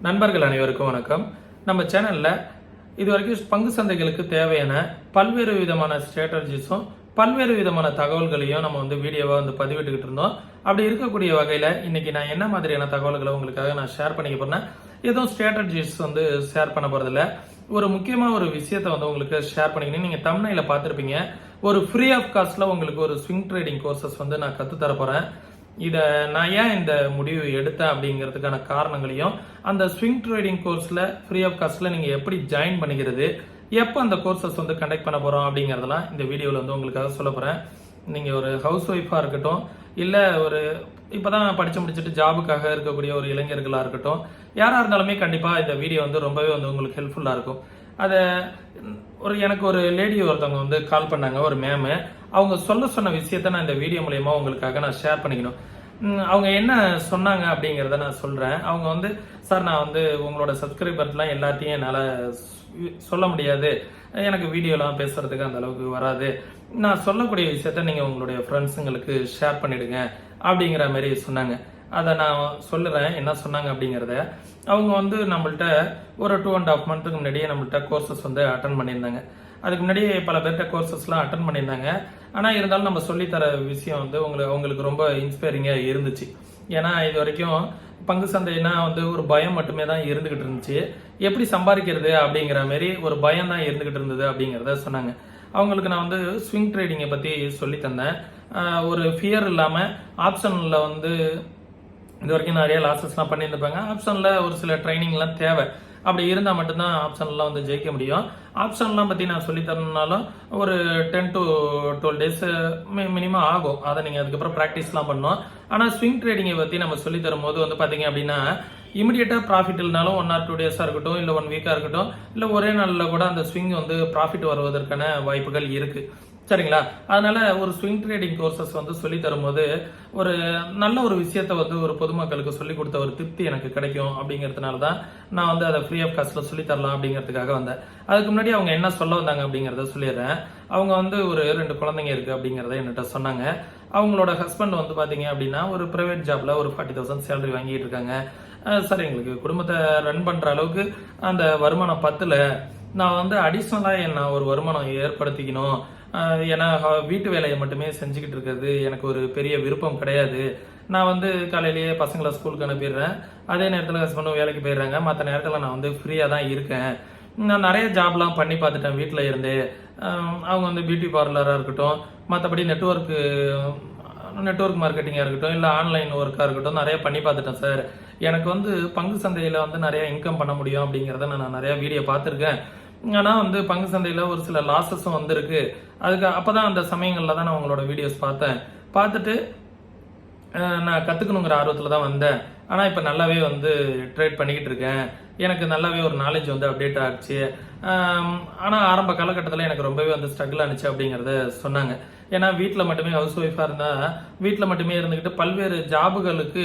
நண்பர்கள் அனைவருக்கும் வணக்கம். நம்ம சேனல்ல இதுவரைக்கும் பங்கு சந்தைகளுக்கு தேவையான பல்வேறு விதமான ஸ்ட்ராட்டஜிஸும் பல்வேறு விதமான தகவல்களையும் நம்ம வீடியோவா பதிவிட்டுக்கிட்டு இருந்தோம். அப்படி இருக்கக்கூடிய வகையில இன்னைக்கு நான் என்ன மாதிரியான தகவல்களை உங்களுக்காக நான் ஷேர் பண்ணிக்க போறேன். எதுவும் ஸ்ட்ராட்டஜிஸ் ஷேர் பண்ண போறதில்ல. ஒரு முக்கியமான ஒரு விஷயத்தை உங்களுக்கு ஷேர் பண்ணிக்கணும். நீங்க தம்ப்நெயில பார்த்திருப்பீங்க. ஒரு ஃப்ரீ ஆஃப் காஸ்ட்ல உங்களுக்கு ஒரு ஸ்விங் ட்ரேடிங் கோர்சஸ் நான் கத்து தர போறேன். இதை நான் ஏன் இந்த முடிவு எடுத்தேன் அப்படிங்கிறதுக்கான காரணங்களையும், அந்த ஸ்விங் ட்ரேடிங் கோர்ஸ்ல ஃப்ரீ ஆஃப் காஸ்ட்ல நீங்க எப்படி ஜாயின் பண்ணிக்கிறது, எப்போ அந்த கோர்சஸ் கண்டக்ட் பண்ண போறோம் அப்படிங்கறதெல்லாம் இந்த வீடியோல உங்களுக்காக சொல்ல போறேன். நீங்க ஒரு ஹவுஸ் ஒய்ஃபா இருக்கட்டும், இல்ல ஒரு இப்பதான் படிச்சு முடிச்சுட்டு ஜாபுக்காக இருக்கக்கூடிய ஒரு இளைஞர்களா இருக்கட்டும், யாரா இருந்தாலுமே கண்டிப்பா இந்த வீடியோ ரொம்பவே உங்களுக்கு ஹெல்ப்ஃபுல்லா இருக்கும். அதை எனக்கு ஒரு லேடி ஒருத்தவங்க கால் பண்ணாங்க, ஒரு மேம். அவங்க சொன்ன விஷயத்த நான் இந்த வீடியோ மூலயமா உங்களுக்காக நான் ஷேர் பண்ணிக்கணும். அவங்க என்ன சொன்னாங்க அப்படிங்கிறத நான் சொல்றேன். அவங்க சார், நான் உங்களோட சப்ஸ்கிரைபர்லாம் எல்லாத்தையும் என்னால் சொல்ல முடியாது, எனக்கு வீடியோலாம் பேசுறதுக்கு அந்த அளவுக்கு வராது, நான் சொல்லக்கூடிய விஷயத்த நீங்க உங்களுடைய ஃப்ரெண்ட்ஸுங்களுக்கு ஷேர் பண்ணிடுங்க அப்படிங்கிற மாதிரி சொன்னாங்க. அதை நான் சொல்லுறேன் என்ன சொன்னாங்க அப்படிங்கிறத. அவங்க நம்மள்ட்ட ஒரு 2.5 மந்த்துக்கு முன்னாடியே நம்மள்ட்ட கோர்சஸ் அட்டன் பண்ணியிருந்தாங்க. அதுக்கு முன்னாடியே பல பேர்கிட்ட கோர்சஸ்லாம் அட்டன் பண்ணியிருந்தாங்க. ஆனால் இருந்தாலும் நம்ம சொல்லித்தர விஷயம் அவங்களுக்கு ரொம்ப இன்ஸ்பைரிங்காக இருந்துச்சு. ஏன்னா இது வரைக்கும் பங்கு சந்தைனா ஒரு பயம் மட்டுமே தான் இருந்துகிட்டு இருந்துச்சு. எப்படி சம்பாதிக்கிறது அப்படிங்கிற மாதிரி ஒரு பயம் தான் இருந்துகிட்டு இருந்தது அப்படிங்கிறத சொன்னாங்க. அவங்களுக்கு நான் ஸ்விங் ட்ரேடிங்கை பற்றி சொல்லி தந்தேன். ஒரு ஃபியர் இல்லாமல் ஆப்ஷனில் இது வரைக்கும் நிறைய லாசஸ்லாம் பண்ணியிருந்திருப்பாங்க. ஆப்ஷனில் ஒரு சில ட்ரைனிங்லாம் தேவை. அப்படி இருந்தால் மட்டும்தான் ஆப்ஷன்லாம் ஜெயிக்க முடியும். ஆப்ஷன்லாம் பற்றி நான் சொல்லித்தரனாலும் ஒரு 10 to 12 days மினிமம் ஆகும். அதை நீங்கள் அதுக்கப்புறம் ப்ராக்டிஸ்லாம் பண்ணணும். ஆனால் ஸ்விங் ட்ரேடிங்கை பற்றி நம்ம சொல்லி தரும்போது பார்த்தீங்க அப்படின்னா, இமிடியேட்டாக ப்ராஃபிட் இல்லைனாலும் 1 or 2 days இருக்கட்டும், இல்லை 1 week இருக்கட்டும், இல்லை ஒரே நாளில் கூட அந்த ஸ்விங் ப்ராஃபிட் வருவதற்கான வாய்ப்புகள் இருக்கு. சரிங்களா? அதனால ஒரு ஸ்விங் ட்ரேடிங் கோர்சஸ் சொல்லி தரும்போது ஒரு நல்ல ஒரு விஷயத்த ஒரு பொதுமக்களுக்கு சொல்லி கொடுத்த ஒரு திருப்தி எனக்கு கிடைக்கும் அப்படிங்கிறதுனால தான் நான் அதை ஃப்ரீ ஆஃப் காஸ்ட்ல சொல்லி தரலாம் அப்படிங்கிறதுக்காக வந்தேன். அதுக்கு முன்னாடி அவங்க என்ன சொல்ல வந்தாங்க அப்படிங்கிறத சொல்லிடுறேன். அவங்க ஒரு 2 குழந்தைங்க இருக்கு அப்படிங்கிறத என்கிட்ட சொன்னாங்க. அவங்களோட ஹஸ்பண்ட் பாத்தீங்க அப்படின்னா ஒரு பிரைவேட் ஜாப்ல ஒரு 40,000 சேலரி வாங்கிட்டு இருக்காங்க. சார், எங்களுக்கு குடும்பத்தை ரன் பண்ற அளவுக்கு அந்த வருமானம் பத்துல, நான் அடிஷ்னலா நான் ஒரு வருமானம் ஏற்படுத்திக்கணும். ஏன்னா வீட்டு வேலையை மட்டுமே செஞ்சுக்கிட்டு இருக்கிறது எனக்கு ஒரு பெரிய விருப்பம் கிடையாது. நான் காலையிலேயே பசங்களை ஸ்கூலுக்கு அனுப்பிடுறேன். அதே நேரத்தில் ஹஸ்பண்டும் வேலைக்கு போயிடுறாங்க. மற்ற நேரத்தில் நான் ஃப்ரீயாக தான் இருக்கேன். நான் நிறைய ஜாப்லாம் பண்ணி பார்த்துட்டேன் வீட்டில் இருந்து. அவங்க பியூட்டி பார்லராக இருக்கட்டும், மற்றபடி நெட்வொர்க் மார்க்கெட்டிங்காக இருக்கட்டும், இல்லை ஆன்லைன் ஒர்க்காக இருக்கட்டும், நிறைய பண்ணி பார்த்துட்டேன் சார். எனக்கு பங்கு சந்தையில் நிறைய இன்கம் பண்ண முடியும் அப்படிங்கிறத நான் நிறைய வீடியோ பார்த்துருக்கேன். ஆனால் பங்கு சந்தையில் ஒரு சில லாசஸும் வந்திருக்கு. அதுக்கு அப்போதான் அந்த சமயங்களில் தான் நான் உங்களோட வீடியோஸ் பார்த்துட்டு நான் கற்றுக்கணுங்கிற ஆர்வத்தில் தான் வந்தேன். ஆனால் இப்போ நல்லாவே ட்ரேட் பண்ணிக்கிட்டு இருக்கேன். எனக்கு நல்லாவே ஒரு நாலேஜ் அப்டேட் ஆச்சு. ஆனால் ஆரம்ப காலகட்டத்தில் எனக்கு ரொம்பவே ஸ்ட்ரகிள் ஆனிச்சு அப்படிங்கிறத சொன்னாங்க. ஏன்னா வீட்டில் மட்டுமே ஹவுஸ் ஒய்ஃபாக இருந்தால் வீட்டில் மட்டுமே இருந்துக்கிட்டு பல்வேறு ஜாபுகளுக்கு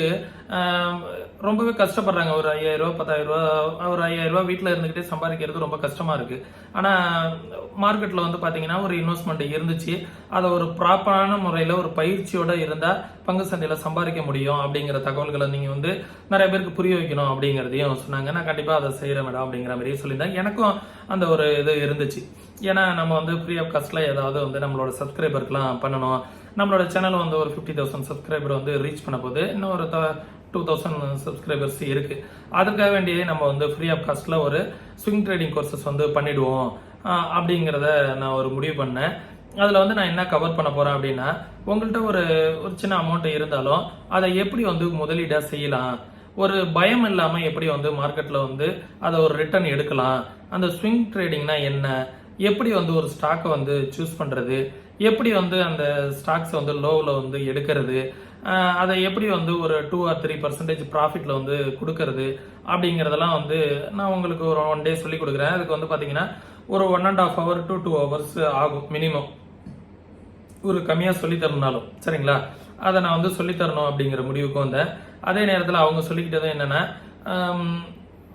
ரொம்பவே கஷ்டப்படுறாங்க. ஒரு 5,000 10,000 ஒரு 5,000 வீட்டில் இருந்துக்கிட்டே சம்பாதிக்கிறது ரொம்ப கஷ்டமாக இருக்குது. ஆனால் மார்க்கெட்டில் பார்த்தீங்கன்னா ஒரு இன்வெஸ்ட்மெண்ட் இருந்துச்சு. அதை ஒரு ப்ராப்பரான முறையில் ஒரு பயிற்சியோடு இருந்தால் பங்கு சந்தையில் சம்பாதிக்க முடியும் அப்படிங்கிற தகவல்களை நீங்கள் நிறைய பேருக்கு புரிய வைக்கணும் அப்படிங்கிறதையும் சொன்னாங்க. நான் கண்டிப்பாக அதை செய்கிறேன் மேடம் அப்படிங்கிற மாதிரியே சொல்லியிருந்தேன். எனக்கும் அந்த ஒரு இது இருந்துச்சு. ஏன்னா நம்ம ஃப்ரீ ஆஃப் காஸ்ட்ல ஏதாவது நம்மளோட சப்ஸ்கிரைபருக்குலாம் பண்ணணும். நம்மளோட சேனல் ஒரு 50,000 சப்ஸ்கிரைபர் ரீச் பண்ண போது இன்னும் ஒரு 2,000 சப்ஸ்கிரைபர்ஸ் இருக்கு. அதுக்காக வேண்டியே நம்ம ஃப்ரீ ஆஃப் காஸ்ட்ல ஒரு ஸ்விங் ட்ரேடிங் கோர்சஸ் பண்ணிடுவோம் அப்படிங்கிறத நான் ஒரு முடிவு பண்ணேன். அதுல நான் என்ன கவர் பண்ண போறேன் அப்படின்னா, உங்கள்கிட்ட ஒரு சின்ன அமௌண்ட் இருந்தாலும் அதை எப்படி முதலீடா செய்யலாம், ஒரு பயம் இல்லாம எப்படி மார்க்கெட்ல அதை ஒரு ரிட்டர்ன் எடுக்கலாம், அந்த ஸ்விங் ட்ரேடிங்னா என்ன, எப்படி ஒரு ஸ்டாக்கை சூஸ் பண்றது, எப்படி அந்த ஸ்டாக்ஸ் லோவில் எடுக்கிறது, அதை எப்படி ஒரு 2 or 3% ப்ராஃபிட்ல கொடுக்கறது அப்படிங்கிறதெல்லாம் நான் உங்களுக்கு ஒரு 1 day சொல்லி கொடுக்குறேன். அதுக்கு பாத்தீங்கன்னா ஒரு 1.5 hour to 2 hours ஆகும் மினிமம், ஒரு கம்மியா சொல்லி தரணும்னாலும். சரிங்களா? அதை நான் சொல்லி தரணும் அப்படிங்கிற முடிவுக்கு வந்தேன். அதே நேரத்தில் அவங்க சொல்லிக்கிட்டது என்னன்னா,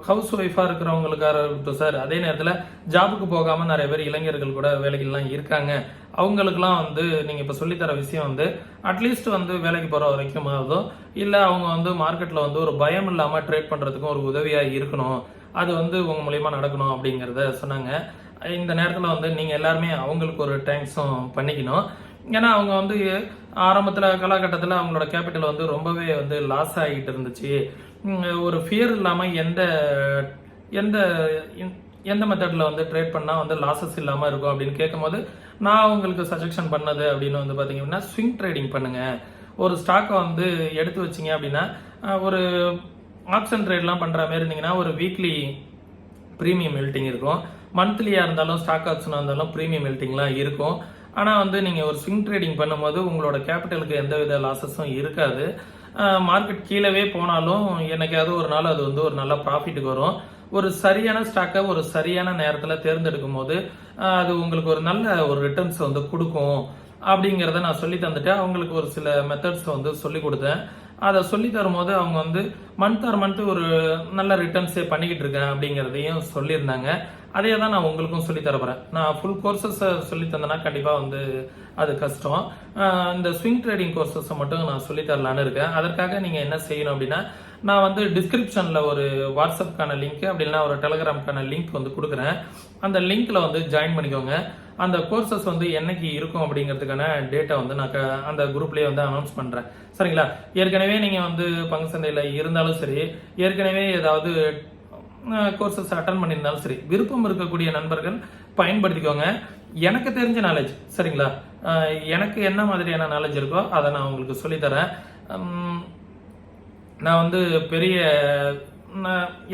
ஹவுஸ் ஒய்ஃபாக இருக்கிறவங்களுக்காக இருக்கட்டும் சார், அதே நேரத்தில் ஜாபுக்கு போகாமல் நிறைய பேர் இளைஞர்கள் கூட வேலைகள்லாம் இருக்காங்க. அவங்களுக்குலாம் வந்து நீங்கள் இப்போ சொல்லித்தர விஷயம் வந்து அட்லீஸ்ட் வந்து வேலைக்கு போகிற வரைக்கும் ஆகுதோ, இல்லை அவங்க வந்து மார்க்கெட்டில் வந்து ஒரு பயம் இல்லாமல் ட்ரேட் பண்ணுறதுக்கும் ஒரு உதவியாக இருக்கணும், அது வந்து உங்கள் மூலியமா நடக்கணும் அப்படிங்கிறத சொன்னாங்க. இந்த நேரத்தில் வந்து நீங்கள் எல்லாருமே அவங்களுக்கு ஒரு தேங்க்ஸும் பண்ணிக்கணும். ஏன்னா அவங்க வந்து ஆரம்பத்தில் காலகட்டத்தில் அவங்களோட கேபிட்டல் வந்து ரொம்பவே வந்து லாஸ் ஆகிட்டு இருந்துச்சு. ஒரு ஃபியர் இல்லாமல் எந்த எந்த எந்த மெத்தடில் வந்து ட்ரேட் பண்ணால் வந்து லாஸஸ் இல்லாமல் இருக்கும் அப்படின்னு கேட்கும்போது நான் உங்களுக்கு சஜஷன் பண்ணது அப்படின்னு வந்து பார்த்தீங்கன்னா ஸ்விங் ட்ரேடிங் பண்ணுங்க. ஒரு ஸ்டாக்கை வந்து எடுத்து வச்சிங்க அப்படின்னா ஒரு ஆப்ஷன் ட்ரேட்லாம் பண்ணுற மாதிரி இருந்தீங்கன்னா ஒரு வீக்லி ப்ரீமியம் மெல்ட்டிங் இருக்கும். மந்த்லியாக இருந்தாலும் ஸ்டாக் ஆப்ஷனாக இருந்தாலும் ப்ரீமியம் மெல்ட்டிங்லாம் இருக்கும். ஆனால் வந்து நீங்கள் ஒரு ஸ்விங் ட்ரேடிங் பண்ணும்போது உங்களோட கேபிட்டலுக்கு எந்தவித லாஸஸும் இருக்காது. மார்க்கெட் கீழவே போனாலும் என்னைக்காவது ஒரு நாள் அது வந்து ஒரு நல்ல ப்ராஃபிட்டுக்கு வரும். ஒரு சரியான ஸ்டாக்கை ஒரு சரியான நேரத்தில் தேர்ந்தெடுக்கும் போது அது உங்களுக்கு ஒரு நல்ல ஒரு ரிட்டர்ன்ஸ் வந்து கொடுக்கும் அப்படிங்கிறத நான் சொல்லி தந்துட்டேன். அவங்களுக்கு ஒரு சில மெத்தட்ஸ் வந்து சொல்லி கொடுத்தேன். அதை சொல்லி தரும்போது அவங்க வந்து மந்த் ஆர் மந்த் ஒரு நல்ல ரிட்டர்ன்ஸே பண்ணிக்கிட்டு இருக்கேன் அப்படிங்கிறதையும் சொல்லியிருந்தாங்க. அதே தான் நான் உங்களுக்கும் சொல்லி தரப்போறேன். நான் ஃபுல் கோர்சஸ் சொல்லி தந்தேன்னா கண்டிப்பாக வந்து அது கஷ்டம். இந்த ஸ்விங் ட்ரேடிங் கோர்சஸை மட்டும் நான் சொல்லி தரலான்னு இருக்கேன். அதற்காக நீங்கள் என்ன செய்யணும் அப்படின்னா, நான் வந்து டிஸ்கிரிப்ஷனில் ஒரு வாட்ஸ்அப்கான லிங்க் அப்படி இல்லைன்னா ஒரு டெலிகிராம்கான லிங்க் வந்து கொடுக்குறேன். அந்த லிங்க்ல வந்து ஜாயின் பண்ணிக்கோங்க. அந்த கோர்சஸ் வந்து என்னைக்கு இருக்கும் அப்படிங்கிறதுக்கான டேட்டா வந்து நான் அந்த குரூப்லேயே வந்து அனௌன்ஸ் பண்ணுறேன். சரிங்களா? ஏற்கனவே நீங்கள் வந்து பங்கு சந்தையில் இருந்தாலும் சரி, ஏற்கனவே ஏதாவது கோர்சஸ் அட்டன் பண்ணியிருந்தாலும் சரி, விருப்பம் இருக்கக்கூடிய நண்பர்கள் பயன்படுத்திக்கோங்க. எனக்கு தெரிஞ்ச நாலேஜ், சரிங்களா, எனக்கு என்ன மாதிரியான நாலேஜ் இருக்கோ அதை நான் உங்களுக்கு சொல்லித்தரேன். நான் வந்து பெரிய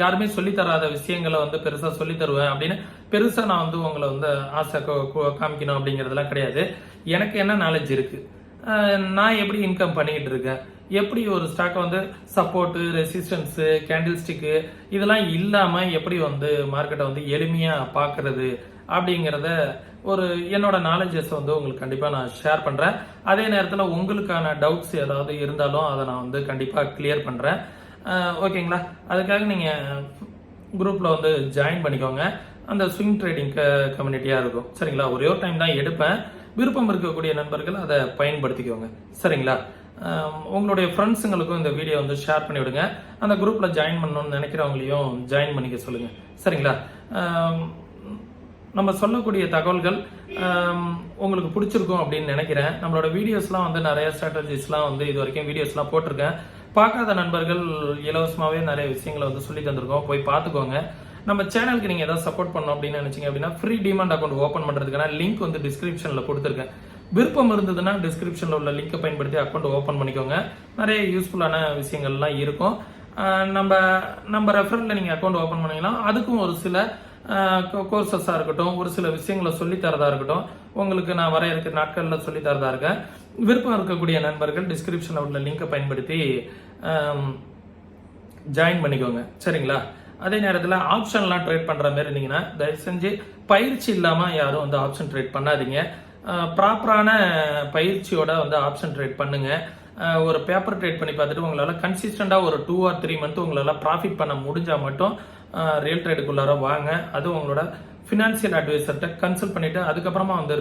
யாருமே சொல்லித்தராத விஷயங்களை வந்து பெருசாக சொல்லி தருவேன் அப்படின்னு பெருசாக நான் வந்து உங்களை வந்து ஆசை காமிக்கணும் அப்படிங்கிறதுலாம் கிடையாது. எனக்கு என்ன நாலேஜ் இருக்கு, நான் எப்படி இன்கம் பண்ணிக்கிட்டு இருக்கேன், எப்படி ஒரு ஸ்டாக்கை வந்து சப்போர்ட்டு, ரெசிஸ்டன்ஸு, கேண்டில் ஸ்டிக்கு இதெல்லாம் இல்லாமல் எப்படி வந்து மார்க்கெட்டை வந்து எளிமையாக பார்க்கறது அப்படிங்கிறத ஒரு என்னோட நாலேஜஸ் வந்து உங்களுக்கு கண்டிப்பாக நான் ஷேர் பண்ணுறேன். அதே நேரத்தில் உங்களுக்கான டவுட்ஸ் ஏதாவது இருந்தாலும் அதை நான் வந்து கண்டிப்பாக கிளியர் பண்ணுறேன். ஓகேங்களா? அதுக்காக நீங்கள் குரூப்பில் வந்து ஜாயின் பண்ணிக்கோங்க. அந்த ஸ்விங் ட்ரேடிங் கம்யூனிட்டியாக இருக்கும். சரிங்களா? ஒரே ஒரு டைம் தான் எடுப்பேன். விருப்பம் இருக்கக்கூடிய நண்பர்கள் அதை பயன்படுத்திக்கோங்க. சரிங்களா? உங்களுடைய ஃப்ரெண்ட்ஸுங்களுக்கும் இந்த வீடியோ வந்து ஷேர் பண்ணி விடுங்க. அந்த குரூப்பில் ஜாயின் பண்ணணும்னு நினைக்கிறவங்களையும் ஜாயின் பண்ணிக்க சொல்லுங்கள். சரிங்களா? நம்ம சொல்லக்கூடிய தகவல்கள் உங்களுக்கு பிடிச்சிருக்கும் அப்படின்னு நினைக்கிறேன். நம்மளோட வீடியோஸ்லாம் வந்து நிறைய ஸ்ட்ராட்டஜிஸ்லாம் வந்து இது வரைக்கும் வீடியோஸ்லாம் போட்டிருக்கேன். பார்க்காத நண்பர்கள் இலவசமாகவே நிறைய விஷயங்களை வந்து சொல்லி தந்திருக்கோம், போய் பார்த்துக்கோங்க. நம்ம சேனலுக்கு நீங்கள் ஏதாவது சப்போர்ட் பண்ணணும் அப்படின்னு நினைச்சீங்க அப்படின்னா ஃப்ரீ டிமாண்ட் அக்கௌண்ட் ஓப்பன் பண்ணுறதுக்கான லிங்க் வந்து டிஸ்கிரிப்ஷனில் கொடுத்துருக்கேன். விருப்பம் இருந்ததுன்னா டிஸ்கிரிப்ஷனில் உள்ள லிங்கை பயன்படுத்தி அக்கௌண்ட் ஓப்பன் பண்ணிக்கோங்க. நிறைய யூஸ்ஃபுல்லான விஷயங்கள்லாம் இருக்கும். நம்ம ரெஃபரலில் நீங்கள் அக்கௌண்ட் ஓப்பன் பண்ணிங்கன்னா அதுக்கும் ஒரு சில கோர்சஸாக இருக்கட்டும், ஒரு சில விஷயங்களை சொல்லித்தரதா இருக்கட்டும், உங்களுக்கு நான் வர இருக்கிற நாட்களில் சொல்லித்தரதா இருக்கேன். விருப்பம் இருக்கக்கூடிய நண்பர்கள் டிஸ்கிரிப்ஷனில் உள்ள லிங்கை பயன்படுத்தி ஜாயின் பண்ணிக்கோங்க. சரிங்களா? அதே நேரத்தில் ஆப்ஷன்லாம் ட்ரேட் பண்ணுற மாதிரி இருந்தீங்கன்னா தயவு செஞ்சு பயிற்சி இல்லாமல் யாரும் வந்து ஆப்ஷன் ட்ரேட் பண்ணாதீங்க. ப்ராப்பரான பயிற்சியோட வந்து ஆப்ஷன் ட்ரேட் பண்ணுங்க. ஒரு பேப்பர் ட்ரேட் பண்ணி பார்த்துட்டு உங்களால் கன்சிஸ்டண்டாக ஒரு 2 or 3 month உங்களால் ப்ராஃபிட் பண்ண முடிஞ்சால் மட்டும் ரியல் ட்ரேடுக்குள்ளார வாங்க. அது உங்களோட ஃபினான்சியல் அட்வைசர்கிட்ட கன்சல்ட் பண்ணிட்டு அதுக்கப்புறமா வந்து